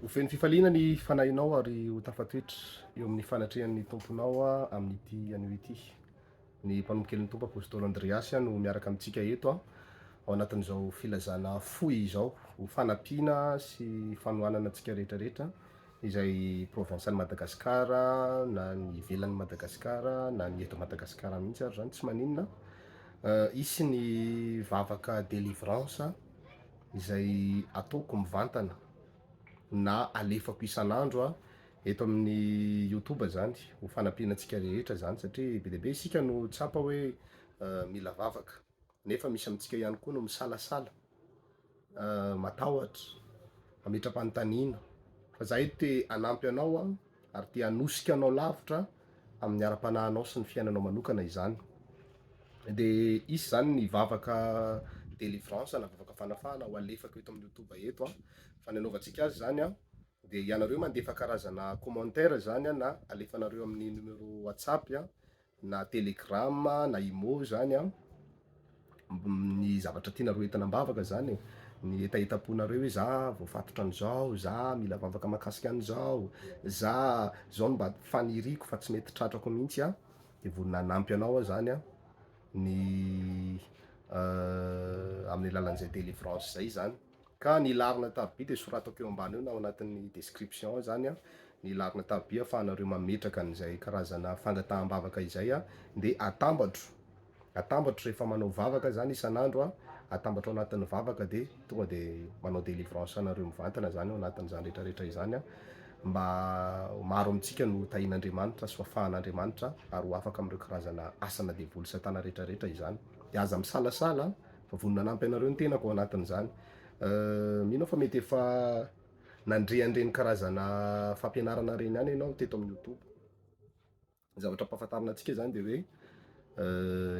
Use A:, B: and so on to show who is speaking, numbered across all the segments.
A: Ho feno fifaliana ny fanahinao ary ho tafatoetra eo amin'ny fanatrehan'ny tomponao amin'ity anio ity. Ny mpanombokelin'ny tompo apôstôly Andreasy no miaraka amintsika eto ao anatin'izao filazana fohy izao, ho fanampiana sy fanohanana antsika rehetrarehetra izay provinsan'i Madagasikara na ny ivelan'ny Madagasikara na ny eto Madagasikara mihitsy ary zany tsy maninona. Isy ny vavaka délivrance izay ataoko mivantana na alefako isan'andro eto amin'ny YouTube zany ho fanampiana antsika rehetra zany satria be dia be isika no tsapa hoe mila vavaka nefa misy amintsika ihany koa no misalasala, matahotra, mametra-panontaniana fa za eto te hanampy anao ary te hanosika anao lavitra amin'ny ara-panahinao sy ny fiainanao manokana izany. De isy zany ny vavaka délivrance na vavaka fanafahana ho alefako eto amin'ny YouTube eto fa ny anaovantsika azy zany de ianareo mandefa karazana commentaire zany na alefanareo amin'ny numéro WhatsApp na Telegram na Imo zany ny zavatra tianareo entina-bavaka zany ny etaetaponareo hoe za voafatotra an'izao, za mila vavaka makasika an'izao, za zao no mba faniriko fa tsy mety tratrako mihitsy de vonona hanampy anao zany ny amin'ny lalan'izay délivrance zay zany. Ka ny larina taroby de soratako eo ambany eo na ao anatin'ny description zany ny larina taroby ahafahanareo mametraka an'izay karazana fangataham-bavaka izay de atambatro rehefa manao vavaka zany isan'andro atambatro ao anatin'ny vavaka de tonga de manao délivrance anareo mivantana zany ao anatin'izany rehetrarehetra izany mba maro amintsika no tahin'Andriamanitra sy fahafan'Andriamanitra ary ho afaka amin'ireo karazana asana devoly satana rehetrarehetra izany. De aza misalasala fa vonona hanampy anareo ny tenako ao anatin'izany. Mino fa mety efa nandrehandreny karazana fampianarana reny ihany ianao teto amin'ny YouTube. Zavatra ampahafantarina antsika zany de hoe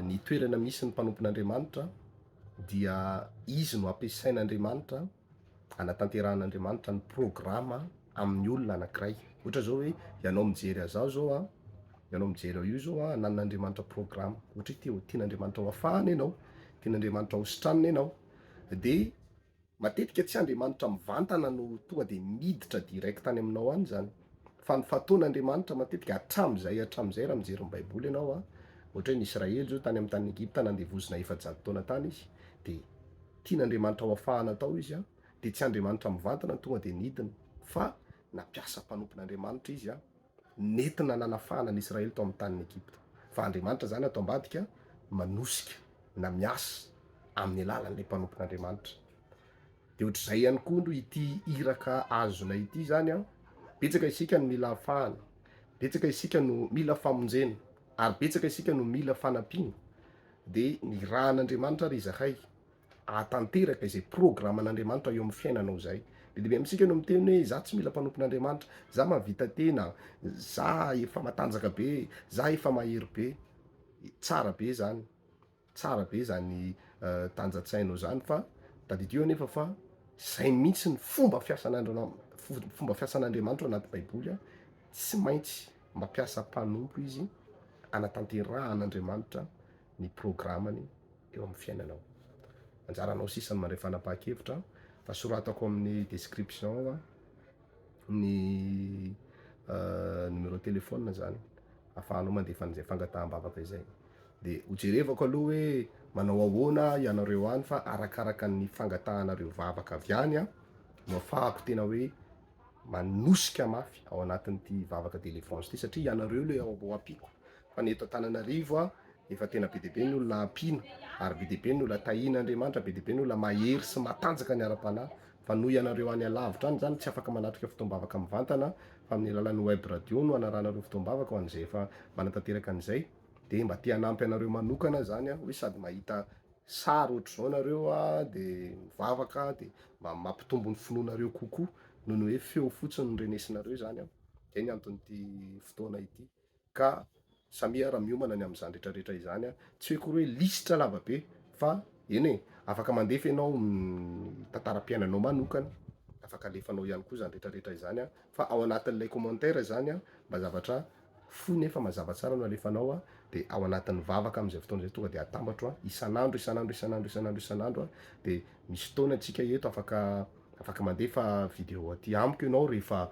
A: ny toerana misy ny mpanompon'Andriamanitra dia izy no ampiasain'Andriamanitra anatanteran'Andriamanitra ny programa amin'ny olona anankiray. Ohatra zao hoe ianao mijery azaho zao ianao mijery io zao anan'Andriamanitra programa. Ohatra hoe tian'Andriamanitra ho afahany ianao, tian'Andriamanitra ho sotraniny ianao. De matetika tsy Andriamanitra mivantana no tonga de miditra direct tany aminao any zany. Fa ny fataon'Andriamanitra matetika hatram'izay raha mijery ny baiboly ianao ohatra hoe ny Israely zao tany amin'ny tany Egypta nandevozina 400 taona tany izy de tian'Andriamanitra ho afahana tao izy de tsy Andriamanitra mivantana tonga de nidina fa nampiasa mpanompon'Andriamanitra izy nentina nanafahana ny Israely tao amin'ny tany Egypta. Fa Andriamanitra zany atao ambadika manosika na miasa amin'ny alalan'ilay mpanompon'Andriamanitra. De ohatr'izay ihany koa no ity iraka azona ity zany betsaka isika no mila afahana, betsaka isika no mila famonjena ary betsaka isika no mila fanampiana. De ny rahan'Andriamanitra ry zahay ahatanteraka izay programan'Andriamanitra eo amin'ny fiainanao zay. De be amintsika no miteny hoe za tsy mila mpanompon'Andriamanitra, za mahavita tena, za efa matanjaka be, za efa mahery be. Tsara be zany, tsara be zany tanjatsainao zany fa tadidio anefa fa zay mihitsy ny fomba fiasan'Andriamanitra anaty baiboly tsy maintsy mampiasa mpanompo izy anatanteran'Andriamanitra ny programany eo amin'ny fiainanao. Anjaranao sisany mandray fanapahan-kevitra fa soratako amin'ny description ny numéro téléphone zany ahafahanao mandefa an'izay fangataham-bavaka izay. De hojerevako aloha hoe manao ahoana ianareo any fa arakaraka ny fangatahanareo vavaka avy any no ahafahako tena hoe manosika mafy ao anatin'ity vavaka délivrance ity satria ianareo le ao ampiko. Fa ny eto Antananarivo efa tena be dia be ny olona ampiana ary be dia be ny olona tahian'Andriamanitra, be dia be ny olona mahery sy matanjaka ny ara-panahy. Fa noho ianareo any alavitra any zany tsy afaka manatrika fotoam-bavaka mivantana fa amin'ny alalan'ny web radio no anaranareo fotoam-bavaka ho an'izay efa manatanteraka an'izay. De mba te hanampy anareo manokana zany hoe sady mahita sary ohatr'izao nareo de mivavaka de mba mampitombo ny finoanareo kokoa noho ny hoe feo fotsiny ny renesinareo zany zay ny anton'ity fotoana ity. Ka samia raha miomana ny amin'izany rehetrarehetra izany tsy hoe kory hoe lisitra lava be fa eny afaka mandefa ianao tantaram-piainanao manokana, afaka alefanao ihany koa zany rehetrarehetra izany fa ao anatin'ilay commentaire zany mba zavatra foy nefa mazava tsara no alefanao de ao anatin'ny vavaka amin'izay fotoana zay tonga de atambatro isan'andro de misy fotoana antsika eto afaka afaka mandefa vidéo aty amiko ianao rehefa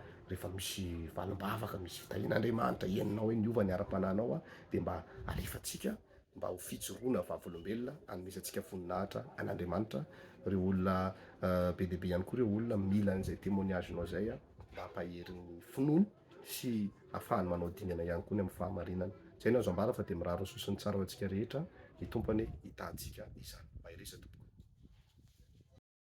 A: misy valim-bavaka, misy fitahian'Andriamanitra, ianao hoe niova ny ara-pananao de mba alefatsika mba ho fijoroana vavolombelona, anomesantsika voninahitra an'Andriamanitra. Reo olona be dia be ihany koa reo olona mila an'izay témoignagenao zay mba hampaherin'ny finoany sy ahafahany manao dingana ihany koa ny amin'ny fahamarinana. Zay no azo ambara fa de mirary ny sosiny tsara ho antsika rehetra, ny tompony hitantsika izany. Mahereza tompony.